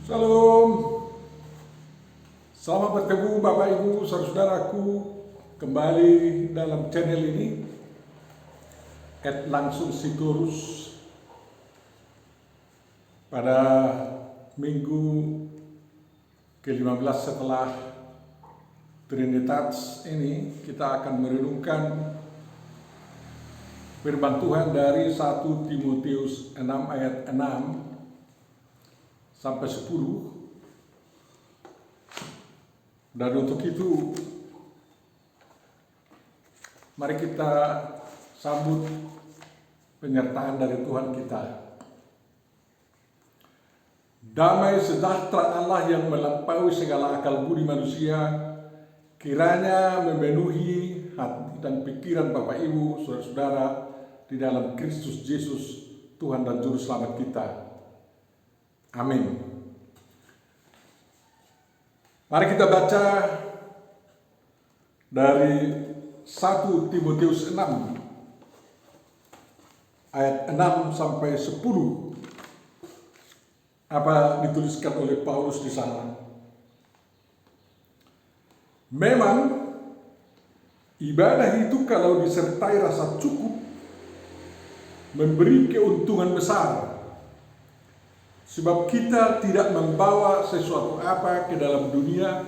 Shalom, selamat bertemu Bapak Ibu saudaraku kembali dalam channel ini langsung Sitorus pada minggu ke-15 setelah Trinitas ini. Kita akan merenungkan firman Tuhan dari 1 Timotius 6 ayat 6 sampai 10. Dan untuk itu mari kita sambut penyertaan dari Tuhan kita. Damai sejahtera Allah yang melampaui segala akal budi manusia kiranya memenuhi hati dan pikiran Bapak Ibu, saudara-saudara di dalam Kristus Yesus, Tuhan dan Juru Selamat kita. Amin. Mari kita baca dari 1 Timotius 6 ayat 6 sampai 10. Apa dituliskan oleh Paulus di sana? Memang ibadah itu kalau disertai rasa cukup memberi keuntungan besar. Sebab kita tidak membawa sesuatu apa ke dalam dunia,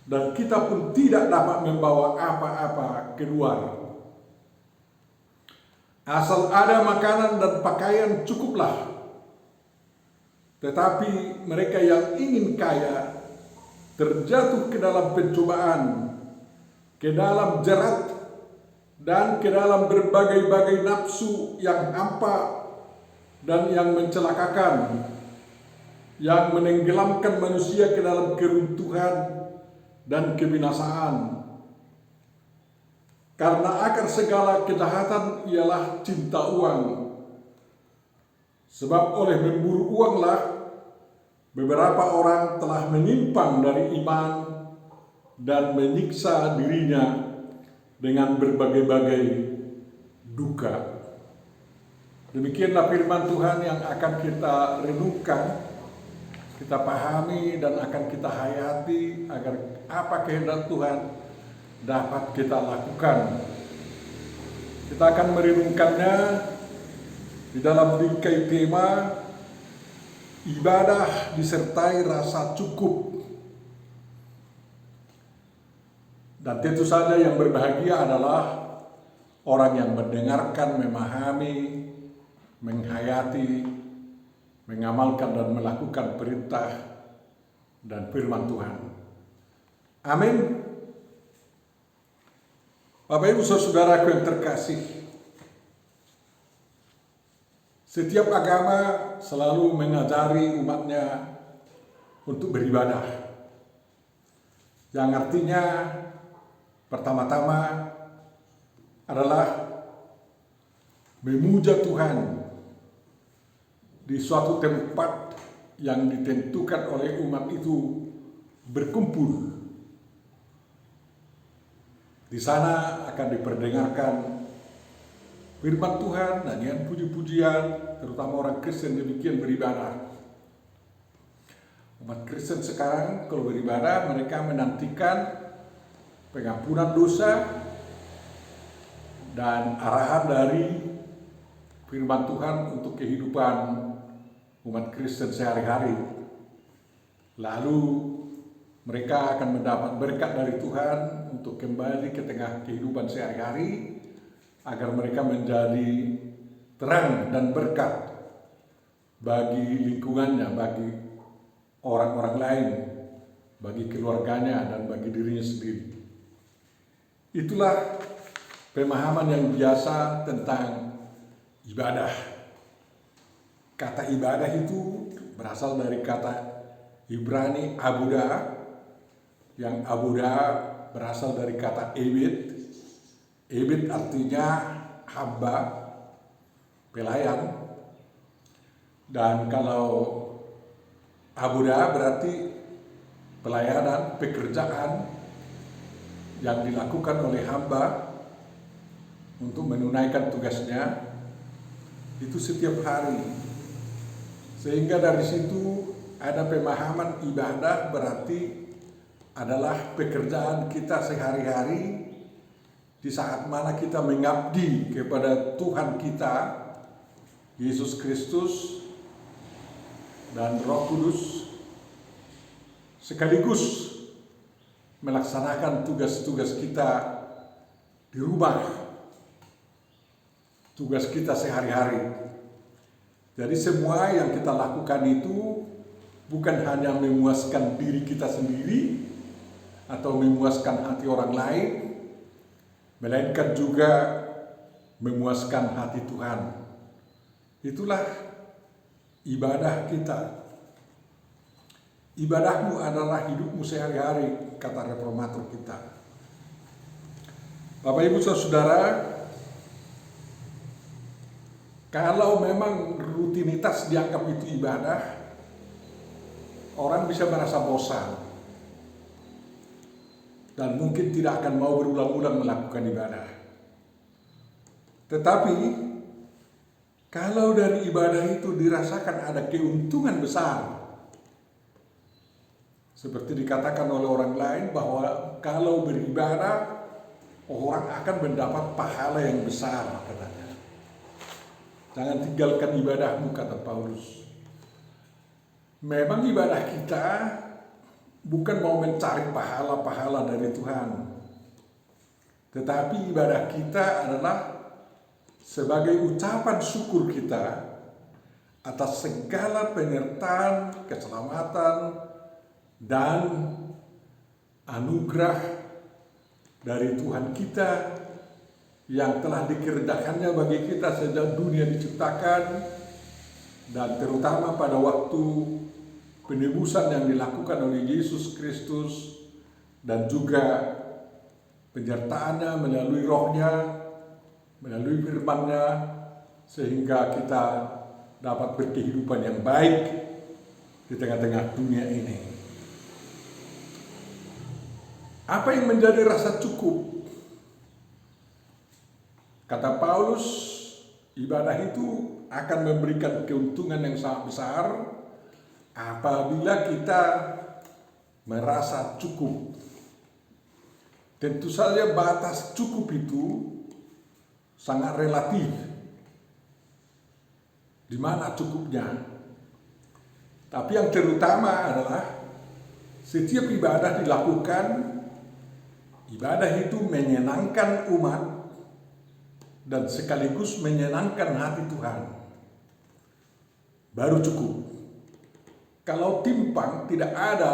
dan kita pun tidak dapat membawa apa-apa keluar. Asal ada makanan dan pakaian cukuplah. Tetapi mereka yang ingin kaya terjatuh ke dalam pencobaan, ke dalam jerat, dan ke dalam berbagai-bagai nafsu yang hampa dan yang mencelakakan, yang menenggelamkan manusia ke dalam keruntuhan dan kebinasaan. Karena akar segala kejahatan ialah cinta uang. Sebab oleh memburu uanglah beberapa orang telah menyimpang dari iman dan menyiksa dirinya dengan berbagai-bagai duka. Demikianlah firman Tuhan yang akan kita renungkan, kita pahami dan akan kita hayati agar apa kehendak Tuhan dapat kita lakukan. Kita akan merenungkannya di dalam bingkai tema ibadah disertai rasa cukup. Dan tentu saja yang berbahagia adalah orang yang mendengarkan, memahami, menghayati, mengamalkan dan melakukan perintah dan firman Tuhan. Amin. Bapak Ibu saudaraku yang terkasih, setiap agama selalu mengajari umatnya untuk beribadah, yang artinya pertama-tama adalah memuja Tuhan di suatu tempat yang ditentukan oleh umat itu berkumpul. Di sana akan diperdengarkan firman Tuhan, nyanyian puji-pujian, terutama orang Kristen demikian beribadah. Umat Kristen sekarang kalau beribadah mereka menantikan pengampunan dosa dan arahan dari firman Tuhan untuk kehidupan umat Kristen sehari-hari. Lalu mereka akan mendapat berkat dari Tuhan untuk kembali ke tengah kehidupan sehari-hari agar mereka menjadi terang dan berkat bagi lingkungannya, bagi orang-orang lain, bagi keluarganya dan bagi dirinya sendiri. Itulah pemahaman yang biasa tentang ibadah. Kata ibadah itu berasal dari kata Ibrani abuda, yang abuda berasal dari kata ebed. Ebed artinya hamba, pelayan. Dan kalau abuda berarti pelayanan, pekerjaan yang dilakukan oleh hamba untuk menunaikan tugasnya itu setiap hari. Sehingga dari situ ada pemahaman ibadah berarti adalah pekerjaan kita sehari-hari di saat mana kita mengabdi kepada Tuhan kita, Yesus Kristus dan Roh Kudus, sekaligus melaksanakan tugas-tugas kita di rumah, tugas kita sehari-hari. Jadi semua yang kita lakukan itu bukan hanya memuaskan diri kita sendiri atau memuaskan hati orang lain, melainkan juga memuaskan hati Tuhan. Itulah ibadah kita. Ibadahmu adalah hidupmu sehari-hari, kata reformator kita. Bapak Ibu Saudara, kalau memang rutinitas dianggap itu ibadah, orang bisa merasa bosan dan mungkin tidak akan mau berulang-ulang melakukan ibadah. Tetapi kalau dari ibadah itu dirasakan ada keuntungan besar, seperti dikatakan oleh orang lain bahwa kalau beribadah orang akan mendapat pahala yang besar, katanya. Jangan tinggalkan ibadahmu, kata Paulus. Memang ibadah kita bukan mau mencari pahala-pahala dari Tuhan, tetapi ibadah kita adalah sebagai ucapan syukur kita atas segala penyertaan, keselamatan, dan anugerah dari Tuhan kita yang telah dikerjakannya bagi kita sejak dunia diciptakan, dan terutama pada waktu penebusan yang dilakukan oleh Yesus Kristus dan juga penyertaannya melalui Roh-Nya, melalui firman-Nya, sehingga kita dapat berkehidupan yang baik di tengah-tengah dunia ini. Apa yang menjadi rasa cukup? Kata Paulus, ibadah itu akan memberikan keuntungan yang sangat besar apabila kita merasa cukup. Tentu saja batas cukup itu sangat relatif. Di mana cukupnya? Tapi yang terutama adalah setiap ibadah dilakukan, ibadah itu menyenangkan umat dan sekaligus menyenangkan hati Tuhan. Baru cukup. Kalau timpang, tidak ada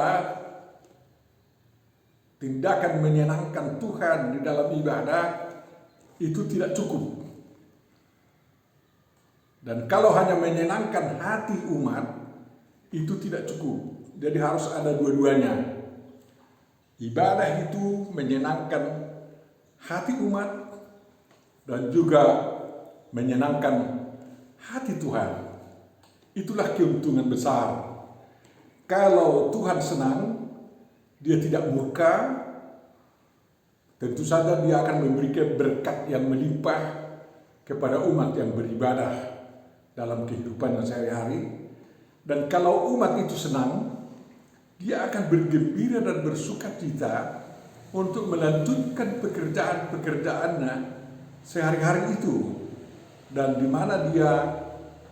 tindakan menyenangkan Tuhan di dalam ibadah, itu tidak cukup. Dan kalau hanya menyenangkan hati umat, itu tidak cukup. Jadi harus ada dua-duanya. Ibadah itu menyenangkan hati umat dan juga menyenangkan hati Tuhan. Itulah keuntungan besar. Kalau Tuhan senang, Dia tidak murka, tentu saja Dia akan memberikan berkat yang melimpah kepada umat yang beribadah dalam kehidupan sehari-hari. Dan kalau umat itu senang, dia akan bergembira dan bersukacita untuk melanjutkan pekerjaan-pekerjaannya sehari-hari itu, dan di mana dia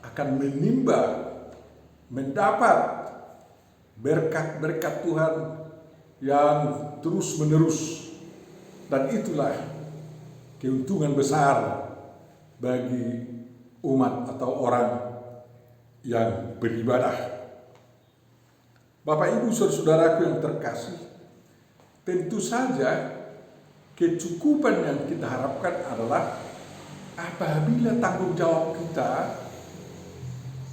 akan mendapat berkat-berkat Tuhan yang terus-menerus, dan itulah keuntungan besar bagi umat atau orang yang beribadah. Bapak Ibu Saudaraku yang terkasih, tentu saja kecukupan yang kita harapkan adalah apabila tanggung jawab kita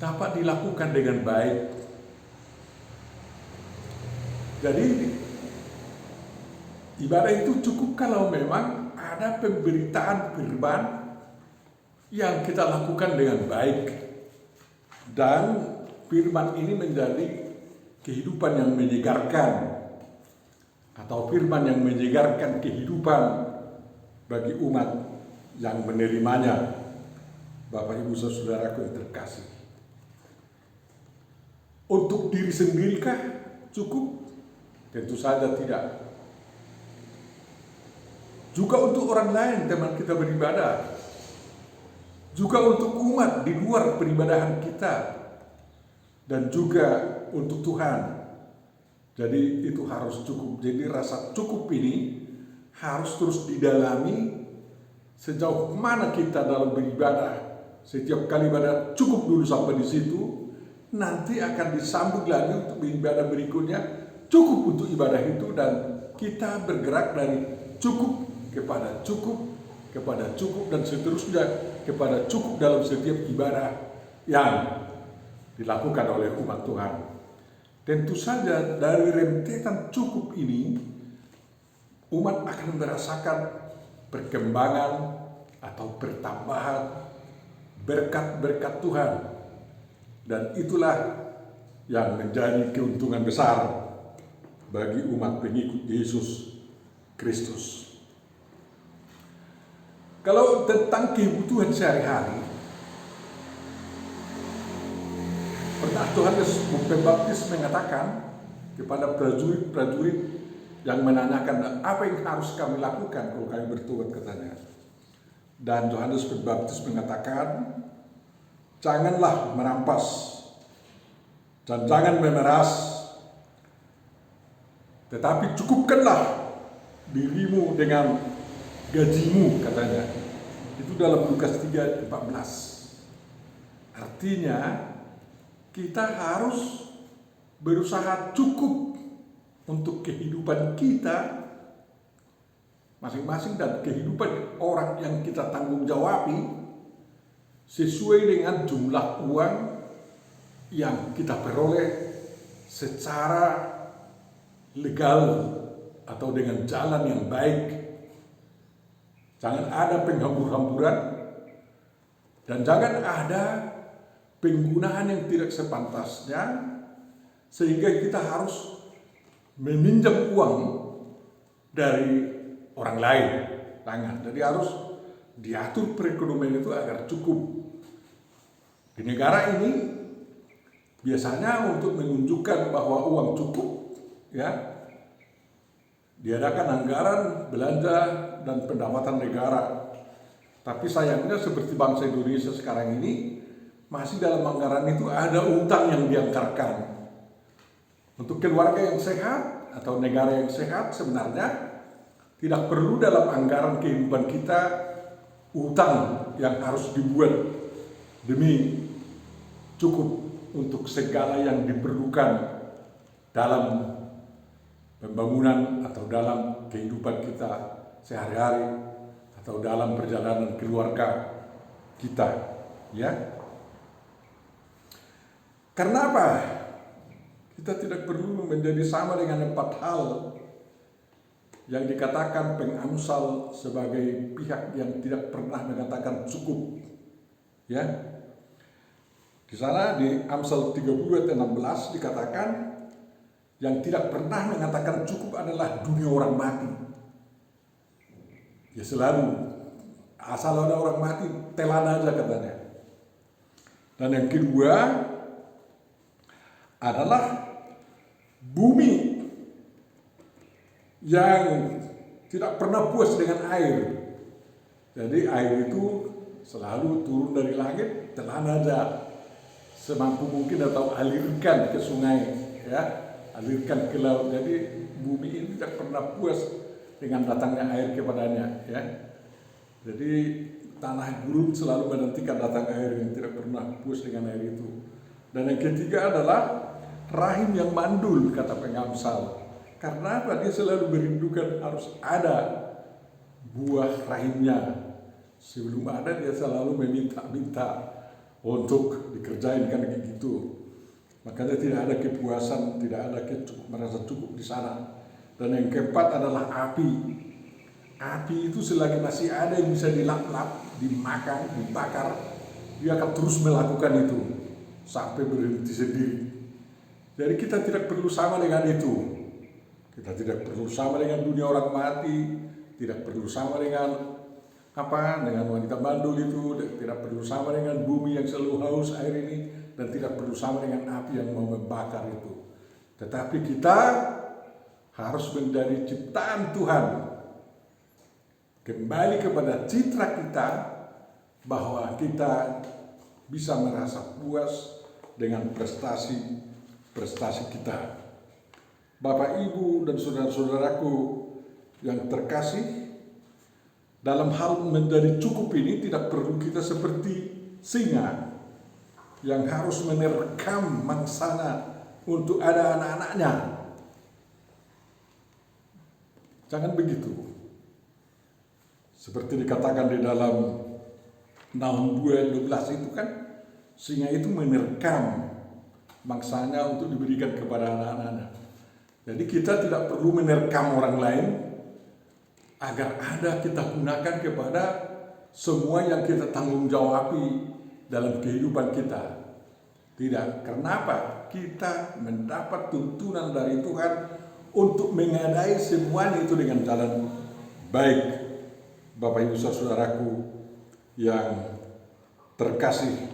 dapat dilakukan dengan baik. Jadi ibadah itu cukup kalau memang ada pemberitaan firman yang kita lakukan dengan baik, dan firman ini menjadi kehidupan yang menyegarkan, atau firman yang menyegarkan kehidupan bagi umat yang menerimanya. Bapak Ibu Saudaraku yang terkasih, Untuk diri sendirikah cukup? Tentu saja tidak. Juga untuk orang lain teman kita beribadah. Juga untuk umat di luar peribadahan kita. Dan juga untuk Tuhan. Jadi itu harus cukup. Jadi rasa cukup ini harus terus didalami sejauh mana kita dalam beribadah. Setiap kali ibadah cukup dulu sampai di situ, nanti akan disambung lagi untuk ibadah berikutnya, cukup untuk ibadah itu, dan kita bergerak dari cukup kepada cukup, kepada cukup, dan seterusnya kepada cukup dalam setiap ibadah yang dilakukan oleh umat Tuhan. Tentu saja dari rentetan cukup ini, umat akan merasakan perkembangan atau pertambahan berkat-berkat Tuhan. Dan itulah yang menjadi keuntungan besar bagi umat pengikut Yesus Kristus. Kalau tentang kebutuhan sehari-hari, pernah Yohanes Pembaptis mengatakan kepada prajurit-prajurit yang menanyakan apa yang harus kami lakukan kalau kami bertobat, katanya. Dan Yohanes Pembaptis mengatakan, janganlah merampas dan jangan memeras, tetapi cukupkanlah dirimu dengan gajimu, katanya. Itu dalam Lukas 3:14. Artinya kita harus berusaha cukup untuk kehidupan kita masing-masing dan kehidupan orang yang kita tanggung jawabi sesuai dengan jumlah uang yang kita peroleh secara legal atau dengan jalan yang baik. Jangan ada penghambur-hamburan dan jangan ada penggunaan yang tidak sepantasnya sehingga kita harus meminjam uang dari orang lain. Jangan. Jadi harus diatur perekonomian itu agar cukup. Di negara ini biasanya untuk menunjukkan bahwa uang cukup, ya, diadakan anggaran belanja dan pendapatan negara. Tapi sayangnya seperti bangsa Indonesia sekarang ini masih dalam anggaran itu ada utang yang dianggarkan. Untuk keluarga yang sehat atau negara yang sehat sebenarnya tidak perlu dalam anggaran kehidupan kita utang yang harus dibuat demi cukup untuk segala yang diperlukan dalam pembangunan atau dalam kehidupan kita sehari-hari atau dalam perjalanan keluarga kita, ya. Karena apa? Kita tidak perlu menjadi sama dengan 4 hal yang dikatakan pengamsal sebagai pihak yang tidak pernah mengatakan cukup, ya. Di sana di Amsal 30:16 dikatakan yang tidak pernah mengatakan cukup adalah dunia orang mati. Ya selalu asal ada orang mati telan aja, katanya. Dan yang kedua adalah bumi yang tidak pernah puas dengan air. Jadi air itu selalu turun dari langit, telan aja semampu mungkin atau alirkan ke sungai, ya, alirkan ke laut. Jadi bumi ini tidak pernah puas dengan datangnya air kepadanya, ya. Jadi tanah gurun selalu menantikan datang air, yang tidak pernah puas dengan air itu. Dan yang ketiga adalah rahim yang mandul, kata pengamsal. Karena apa? Dia selalu merindukan harus ada buah rahimnya. Sebelum ada dia selalu meminta-minta untuk dikerjain, kan kayak gitu. Makanya tidak ada kepuasan, tidak ada merasa cukup di sana. Dan yang keempat adalah api. Api itu selagi masih ada yang bisa dilap-lap, dimakan, dibakar, dia akan terus melakukan itu sampai berhenti sendiri. Jadi kita tidak perlu sama dengan itu. Kita tidak perlu sama dengan dunia orang mati, tidak perlu sama dengan dengan wanita mandul itu, tidak perlu sama dengan bumi yang selalu haus air ini, dan tidak perlu sama dengan api yang mau membakar itu. Tetapi kita harus menjadi ciptaan Tuhan, kembali kepada citra kita, bahwa kita bisa merasa puas dengan prestasi kita. Bapak, Ibu, dan saudara-saudaraku yang terkasih, dalam hal menjadi cukup ini tidak perlu kita seperti singa yang harus menerkam mangsanya untuk ada anak-anaknya. Jangan begitu. Seperti dikatakan di dalam Nahum 2:12 itu kan, singa itu menerkam mangsanya untuk diberikan kepada anak-anaknya. Jadi kita tidak perlu menerkam orang lain agar ada kita gunakan kepada semua yang kita tanggung jawabi dalam kehidupan kita. Tidak, kenapa? Kita mendapat tuntunan dari Tuhan untuk mengadai semuanya itu dengan jalan baik. Bapak, Ibu, saudaraku yang terkasih,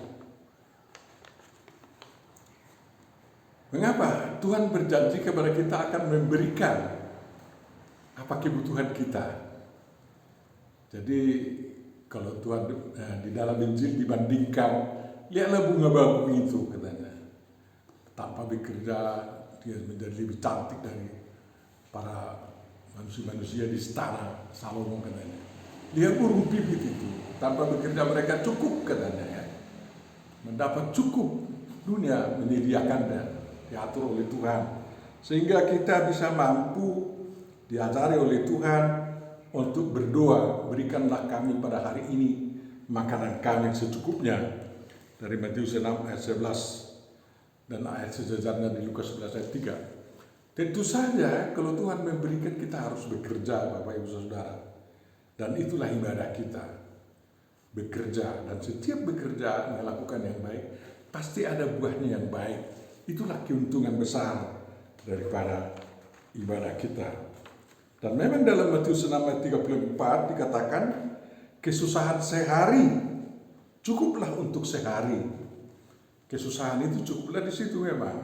mengapa Tuhan berjanji kepada kita akan memberikan apa kebutuhan kita? Jadi kalau Tuhan di dalam Injil dibandingkan, lihatlah bunga bakung itu katanya, tanpa bekerja dia menjadi lebih cantik dari para manusia-manusia di istana Salomo katanya. Lihat burung pipit itu, tanpa bekerja mereka cukup katanya ya, mendapat cukup dunia menyediakannya, diatur oleh Tuhan, sehingga kita bisa mampu diajari oleh Tuhan untuk berdoa, berikanlah kami pada hari ini makanan kami secukupnya, dari Matius 6 ayat 11 dan ayat sejajarnya di Lukas 11 ayat 3. Tentu saja kalau Tuhan memberikan, kita harus bekerja, Bapak, Ibu, Saudara, dan itulah ibadah kita, bekerja, dan setiap bekerja melakukan yang baik pasti ada buahnya yang baik. Itulah keuntungan besar daripada ibadah kita. Dan memang dalam Matius 6 ayat 34 dikatakan, kesusahan sehari cukuplah untuk sehari. Kesusahan itu cukuplah di situ memang.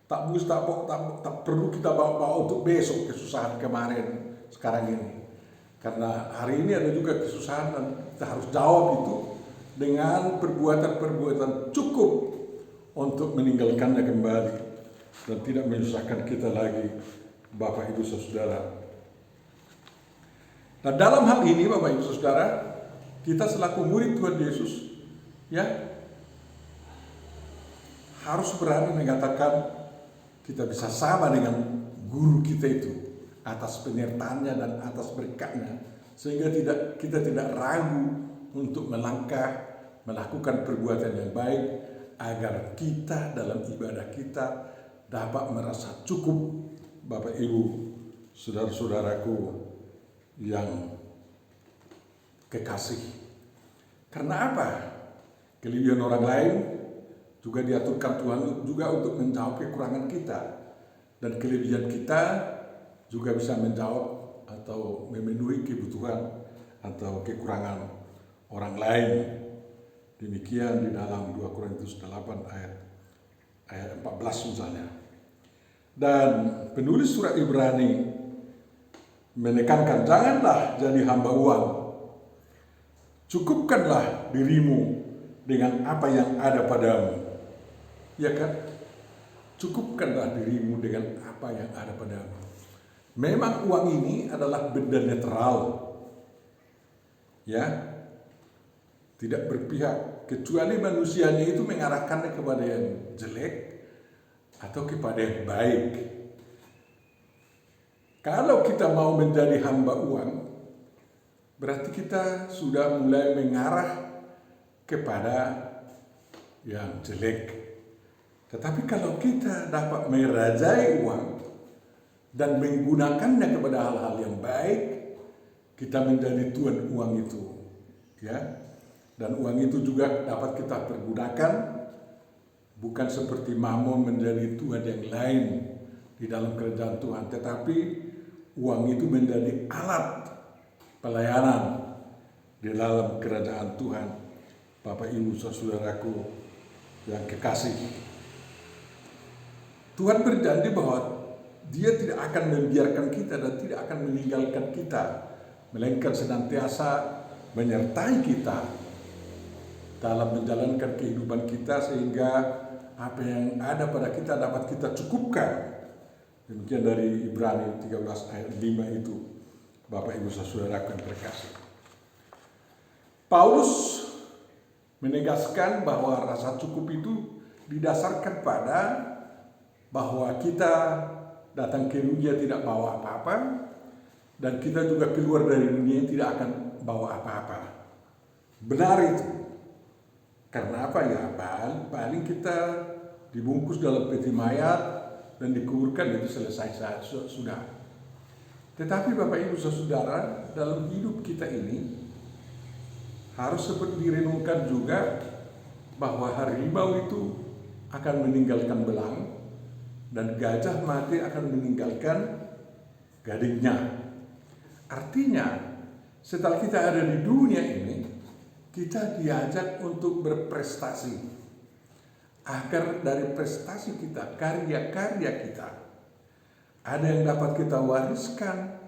Tak perlu kita bawa untuk besok kesusahan kemarin, sekarang ini. Karena hari ini ada juga kesusahan dan kita harus jawab itu dengan perbuatan-perbuatan cukup untuk meninggalkannya kembali dan tidak menyusahkan kita lagi, Bapak, Ibu, Saudara. Nah, dalam hal ini, Bapak, Ibu, Saudara, kita selaku murid Tuhan Yesus ya harus berani mengatakan kita bisa sama dengan guru kita itu atas penyertaannya dan atas berkatnya, sehingga kita tidak ragu untuk melangkah melakukan perbuatan yang baik, agar kita dalam ibadah kita dapat merasa cukup, Bapak, Ibu, saudara-saudaraku yang kekasih. Karena apa? Kelebihan orang lain juga diaturkan Tuhan juga untuk menjawab kekurangan kita, dan kelebihan kita juga bisa menjawab atau memenuhi kebutuhan atau kekurangan orang lain. Demikian di dalam 2 Korintus 8 ayat 14 misalnya. Dan penulis surat Ibrani menekankan, janganlah jadi hamba uang. Cukupkanlah dirimu dengan apa yang ada padamu. Ya kan? Cukupkanlah dirimu dengan apa yang ada padamu. Memang uang ini adalah benda netral. Ya. Tidak berpihak, kecuali manusianya itu mengarahkannya kepada yang jelek atau kepada yang baik. Kalau kita mau menjadi hamba uang, berarti kita sudah mulai mengarah kepada yang jelek. Tetapi kalau kita dapat merajai uang dan menggunakannya kepada hal-hal yang baik, kita menjadi tuan uang itu, ya. Dan uang itu juga dapat kita pergunakan bukan seperti Mamon menjadi tuan yang lain di dalam kerajaan Tuhan, tetapi uang itu menjadi alat pelayanan di dalam kerajaan Tuhan. Bapak, Ibu, saudaraku yang kekasih, Tuhan berjanji bahwa Dia tidak akan membiarkan kita dan tidak akan meninggalkan kita, melainkan senantiasa menyertai kita dalam menjalankan kehidupan kita, sehingga apa yang ada pada kita dapat kita cukupkan. Demikian dari Ibrani 13 ayat 5 itu, Bapak Ibu Saudaraku yang terkasih. Paulus menegaskan bahwa rasa cukup itu didasarkan pada bahwa kita datang ke dunia tidak bawa apa-apa, dan kita juga keluar dari dunia tidak akan bawa apa-apa. Benar itu. Karena apa ya? Paling kita dibungkus dalam peti mayat dan dikuburkan, itu selesai sudah. Tetapi Bapak Ibu Saudara, dalam hidup kita ini harus seperti direnungkan juga bahwa harimau itu akan meninggalkan belang, dan gajah mati akan meninggalkan gadingnya. Artinya, setelah kita ada di dunia ini, kita diajak untuk berprestasi, agar dari prestasi kita, karya-karya kita, ada yang dapat kita wariskan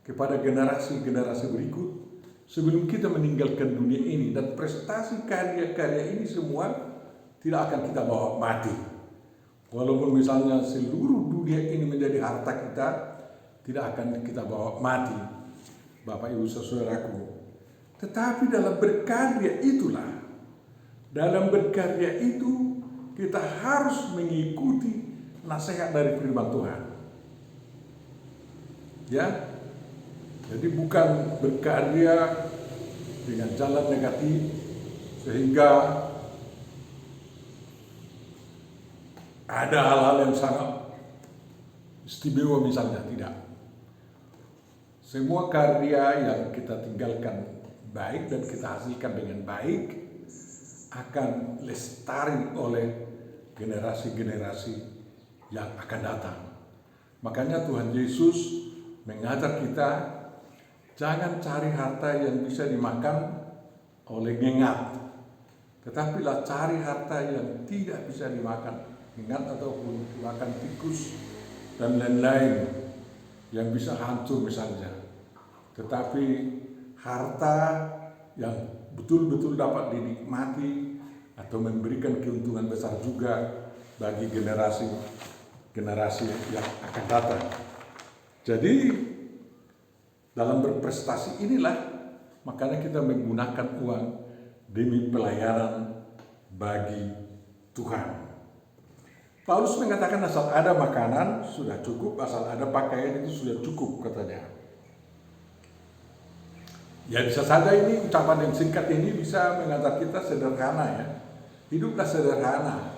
kepada generasi-generasi berikut sebelum kita meninggalkan dunia ini. Dan prestasi karya-karya ini semua tidak akan kita bawa mati. Walaupun misalnya seluruh dunia ini menjadi harta kita, tidak akan kita bawa mati, Bapak Ibu Saudaraku. Tetapi dalam berkarya itulah, dalam berkarya itu kita harus mengikuti nasihat dari firman Tuhan. Ya, jadi bukan berkarya dengan jalan negatif sehingga ada hal-hal yang sangat istimewa misalnya, tidak. Semua karya yang kita tinggalkan baik dan kita hasilkan dengan baik akan lestari oleh generasi-generasi yang akan datang. Makanya Tuhan Yesus mengajar kita jangan cari harta yang bisa dimakan oleh ngengat, tetapi cari harta yang tidak bisa dimakan ingat ataupun dimakan tikus dan lain-lain yang bisa hancur misalnya. Tetapi harta yang betul-betul dapat dinikmati atau memberikan keuntungan besar juga bagi generasi yang akan datang. Jadi dalam berprestasi inilah makanya kita menggunakan uang demi pelayanan bagi Tuhan. Paulus mengatakan asal ada makanan sudah cukup, asal ada pakaian itu sudah cukup, katanya. Ya bisa saja ini ucapan yang singkat ini bisa mengantar kita sederhana ya. Hiduplah sederhana.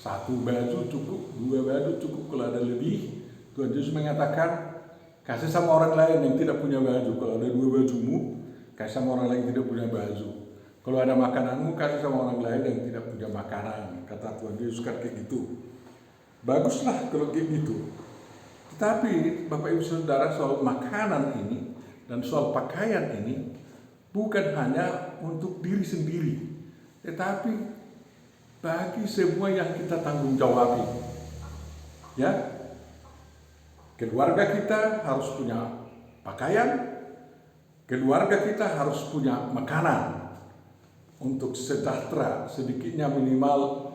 1 baju cukup, 2 baju cukup, kalau ada lebih Tuhan Yesus mengatakan kasih sama orang lain yang tidak punya baju. Kalau ada 2 bajumu, kasih sama orang lain yang tidak punya baju. Kalau ada makananmu, kasih sama orang lain yang tidak punya makanan. Kata Tuhan Yesus kan kayak gitu. Baguslah kalau kayak gitu. Tetapi Bapak Ibu Saudara, soal makanan ini dan soal pakaian ini bukan hanya untuk diri sendiri, tetapi bagi semua yang kita tanggung jawabi. Ya, keluarga kita harus punya pakaian, keluarga kita harus punya makanan untuk sejahtera, sedikitnya minimal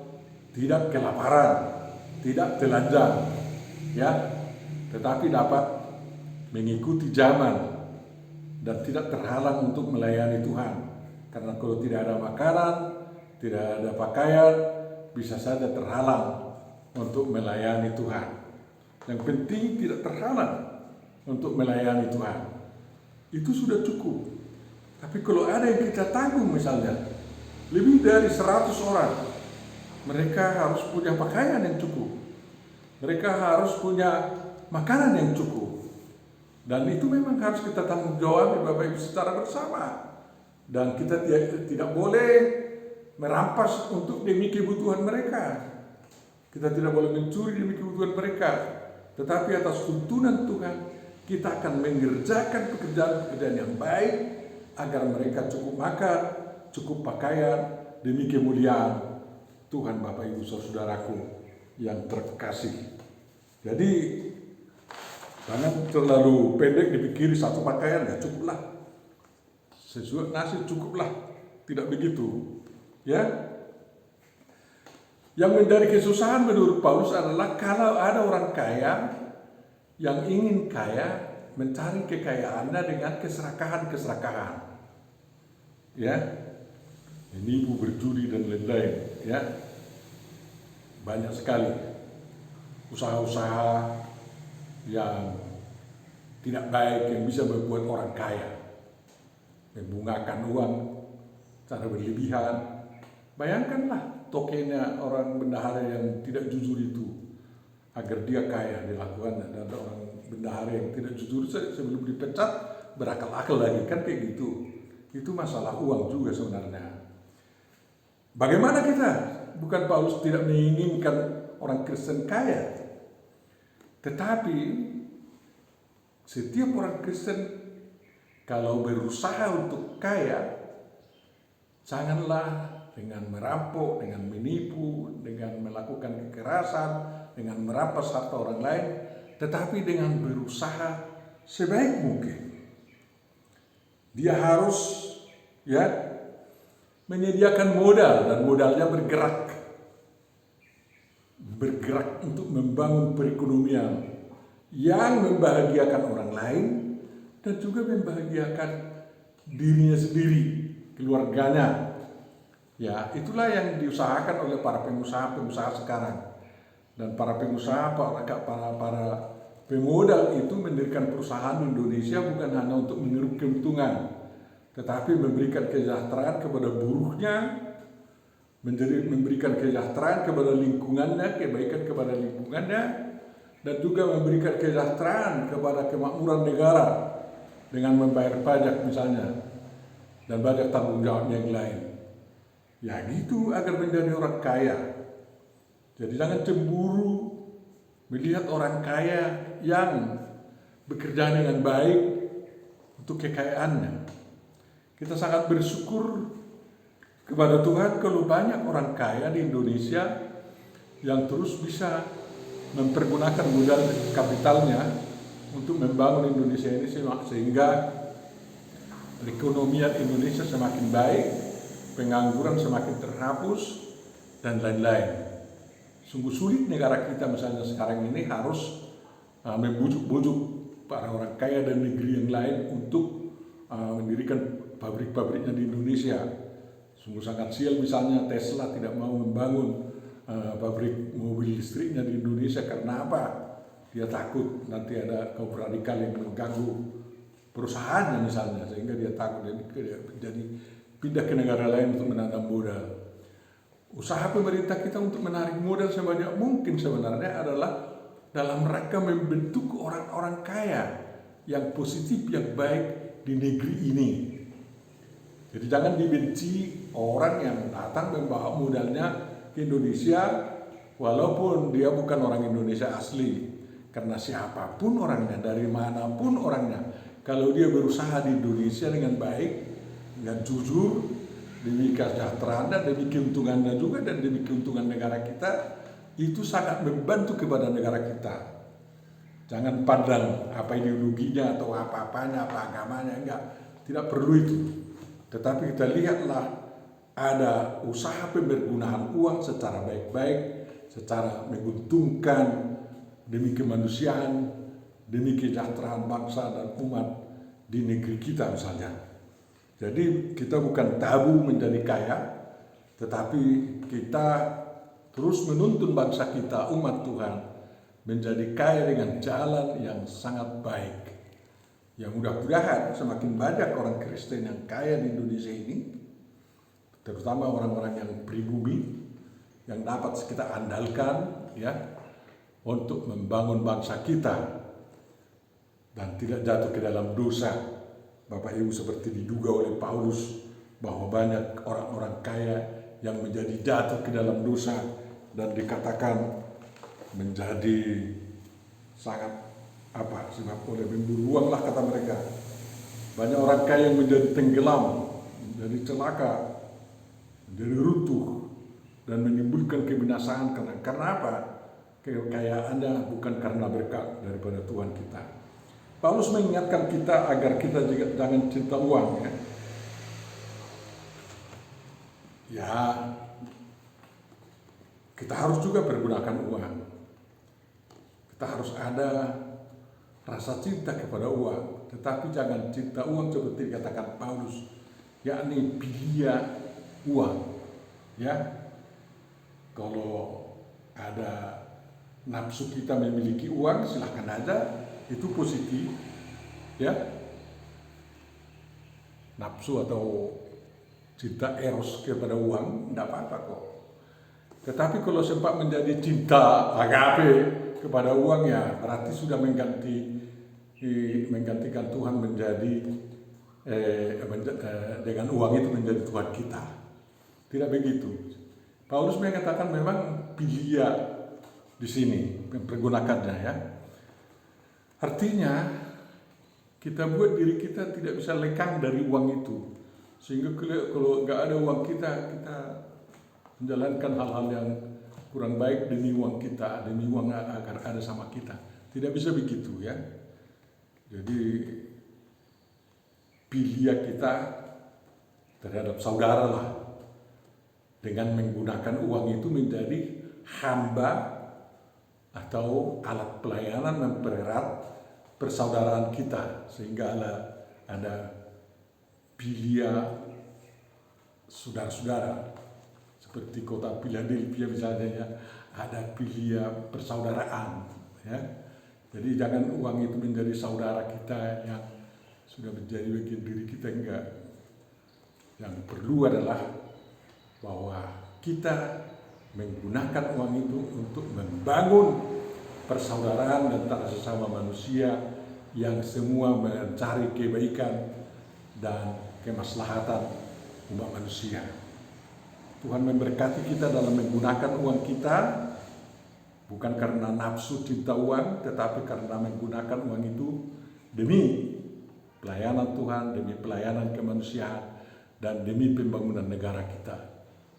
tidak kelaparan, tidak telanjang, ya, tetapi dapat mengikuti zaman dan tidak terhalang untuk melayani Tuhan. Karena kalau tidak ada makanan, tidak ada pakaian, bisa saja terhalang untuk melayani Tuhan. Yang penting tidak terhalang untuk melayani Tuhan. Itu sudah cukup. Tapi kalau ada yang kita tanggung misalnya, lebih dari 100 orang, mereka harus punya pakaian yang cukup. Mereka harus punya makanan yang cukup. Dan itu memang harus kita tanggung jawab Bapak Ibu secara bersama. Dan kita tidak boleh merampas untuk demi kebutuhan mereka. Kita tidak boleh mencuri demi kebutuhan mereka. Tetapi atas tuntunan Tuhan, kita akan mengerjakan pekerjaan-pekerjaan yang baik agar mereka cukup makan, cukup pakaian demi kemuliaan Tuhan, Bapak Ibu Saudaraku yang terkasih. Jadi jangan terlalu pendek dipikiri satu pakaian ya cukuplah, sesuai nasi cukuplah, tidak begitu ya. Yang menjadi kesusahan menurut Paulus adalah kalau ada orang kaya yang ingin kaya, mencari kekayaannya dengan keserakahan ya, menipu, berjudi dan lain-lain ya. Banyak sekali usaha-usaha yang tidak baik yang bisa membuat orang kaya, membungakan uang secara berlebihan. Bayangkanlah tokennya orang bendahara yang tidak jujur itu agar dia kaya dilakukan, dan orang bendahara yang tidak jujur sebelum dipecat berakal-akal lagi, kan kayak gitu. Itu masalah uang juga sebenarnya. Bagaimana kita? Bukan Paulus tidak menginginkan orang Kristen kaya, tetapi setiap orang Kristen kalau berusaha untuk kaya, janganlah dengan merampok, dengan menipu, dengan melakukan kekerasan, dengan merampas harta orang lain, tetapi dengan berusaha sebaik mungkin. Dia harus menyediakan modal, dan modalnya bergerak untuk membangun perekonomian yang membahagiakan orang lain dan juga membahagiakan dirinya sendiri, keluarganya. Ya, itulah yang diusahakan oleh para pengusaha sekarang. Dan para pengusaha, para pemodal itu mendirikan perusahaan di Indonesia bukan hanya untuk meniru keuntungan, tetapi memberikan kesejahteraan kepada buruhnya, memberikan kesejahteraan kepada lingkungannya, kebaikan kepada lingkungannya, dan juga memberikan kesejahteraan kepada kemakmuran negara dengan membayar pajak misalnya, dan banyak tanggung jawab yang lain. Ya gitu agar menjadi orang kaya. Jadi jangan cemburu melihat orang kaya yang bekerja dengan baik untuk kekayaannya. Kita sangat bersyukur kepada Tuhan kalau banyak orang kaya di Indonesia yang terus bisa mempergunakan modal kapitalnya untuk membangun Indonesia ini sehingga perekonomian Indonesia semakin baik, pengangguran semakin terhapus, dan lain-lain. Sungguh sulit negara kita misalnya sekarang ini harus membujuk-bujuk para orang kaya dan negeri yang lain untuk mendirikan pabrik-pabriknya di Indonesia. Sungguh sangat sial misalnya Tesla tidak mau membangun pabrik mobil listriknya di Indonesia. Karena apa? Dia takut nanti ada kaum radikal yang mengganggu perusahaannya misalnya, sehingga dia takut jadi pindah ke negara lain untuk menanam modal. Usaha pemerintah kita untuk menarik modal sebanyak mungkin sebenarnya adalah dalam rangka membentuk orang-orang kaya yang positif, yang baik di negeri ini. Jadi jangan dibenci orang yang datang membawa modalnya ke Indonesia walaupun dia bukan orang Indonesia asli. Karena siapapun orangnya, dari manapun orangnya, kalau dia berusaha di Indonesia dengan baik, dengan jujur, demi kesejahteraan dan demi keuntungannya juga dan demi keuntungan negara kita, itu sangat membantu kepada negara kita. Jangan pandang apa ideologinya atau apa-apanya, apa agamanya, enggak, tidak perlu itu. Tetapi kita lihatlah ada usaha pemergunaan uang secara baik-baik, secara menguntungkan demi kemanusiaan, demi kesejahteraan bangsa dan umat di negeri kita misalnya. Jadi kita bukan tabu menjadi kaya, tetapi kita terus menuntun bangsa kita, umat Tuhan, menjadi kaya dengan jalan yang sangat baik. Yang mudah-mudahan semakin banyak orang Kristen yang kaya di Indonesia ini, terutama orang-orang yang pribumi, yang dapat kita andalkan ya untuk membangun bangsa kita dan tidak jatuh ke dalam dosa. Bapak Ibu, seperti diduga oleh Paulus bahwa banyak orang-orang kaya yang menjadi jatuh ke dalam dosa dan dikatakan menjadi sangat sebab oleh memburu uang lah kata mereka. Banyak orang kaya yang menjadi tenggelam, menjadi celaka, menjadi runtuh dan menimbulkan kebinasaan. Karena apa? Kekayaannya bukan karena berkat daripada Tuhan kita. Paulus mengingatkan kita agar kita juga jangan cinta uang, ya. Ya, kita harus juga pergunakan uang. Kita harus ada rasa cinta kepada uang, tetapi jangan cinta uang seperti dikatakan Paulus, yakni bilia uang. Ya, kalau ada nafsu kita memiliki uang, silahkan aja, itu positif, ya. Nafsu atau cinta eros kepada uang tidak apa-apa kok. Tetapi kalau sempat menjadi cinta agape kepada uang, ya berarti sudah menggantikan Tuhan menjadi dengan uang itu menjadi Tuhan kita. Tidak begitu. Paulus mengatakan memang bilia di sini mempergunakannya, ya. Artinya kita buat diri kita tidak bisa lekang dari uang itu, sehingga kalau nggak ada uang kita menjalankan hal-hal yang kurang baik demi uang kita, demi uang agar ada sama kita. Tidak bisa begitu, ya. Jadi bilia kita terhadap saudara lah, dengan menggunakan uang itu menjadi hamba atau alat pelayanan mempererat persaudaraan kita, sehingga ada bilia saudara-saudara. Seperti kota Philadelphia misalnya, ya, ada bilia persaudaraan, ya. Jadi jangan uang itu menjadi saudara kita yang sudah menjadi bagian diri kita, enggak. Yang perlu adalah bahwa kita menggunakan uang itu untuk membangun persaudaraan antara sesama manusia yang semua mencari kebaikan dan kemaslahatan umat manusia. Tuhan memberkati kita dalam menggunakan uang kita, bukan karena nafsu cinta uang, tetapi karena menggunakan uang itu demi pelayanan Tuhan, demi pelayanan kemanusiaan, dan demi pembangunan negara kita.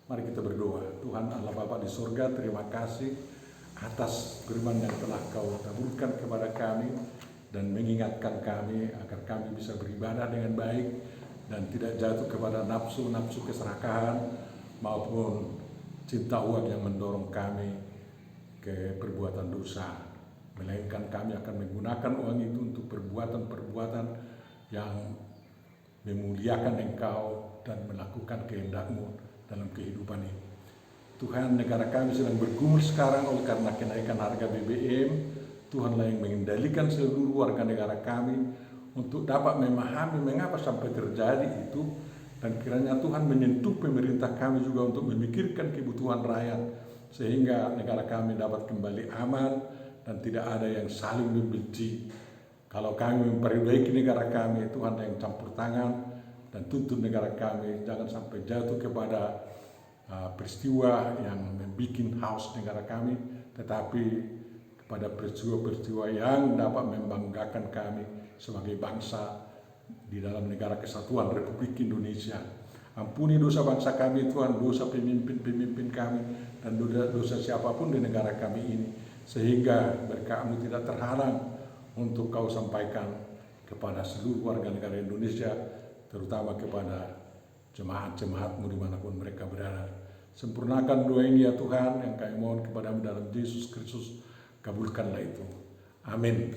Mari kita berdoa. Tuhan Allah Bapa di surga, terima kasih atas firman yang telah Kau taburkan kepada kami dan mengingatkan kami agar kami bisa beribadah dengan baik dan tidak jatuh kepada nafsu-nafsu keserakahan maupun cinta uang yang mendorong kami ke perbuatan dosa. Melainkan kami akan menggunakan uang itu untuk perbuatan-perbuatan yang memuliakan Engkau dan melakukan kehendak-Mu dalam kehidupan ini. Tuhan, negara kami sedang bergumul sekarang oleh karena kenaikan harga BBM. Tuhanlah yang mengendalikan seluruh warga negara kami untuk dapat memahami mengapa sampai terjadi itu, dan kiranya Tuhan menyentuh pemerintah kami juga untuk memikirkan kebutuhan rakyat, sehingga negara kami dapat kembali aman dan tidak ada yang saling membenci. Kalau kami memperbaiki negara kami, Tuhan yang campur tangan dan tuntun negara kami jangan sampai jatuh kepada peristiwa yang membuat haus negara kami, tetapi kepada peristiwa-peristiwa yang dapat membanggakan kami sebagai bangsa di dalam negara kesatuan Republik Indonesia. Ampuni dosa bangsa kami Tuhan, dosa pemimpin-pemimpin kami, dan dosa siapapun di negara kami ini, sehingga berkat-Mu tidak terhalang untuk Kau sampaikan kepada seluruh warga negara Indonesia, terutama kepada jemaat-jemaat-Mu dimanapun mereka berada. Sempurnakan doa ini ya Tuhan, yang kami mohon kepada-Mu dalam Yesus Kristus, kabulkanlah itu. Amin.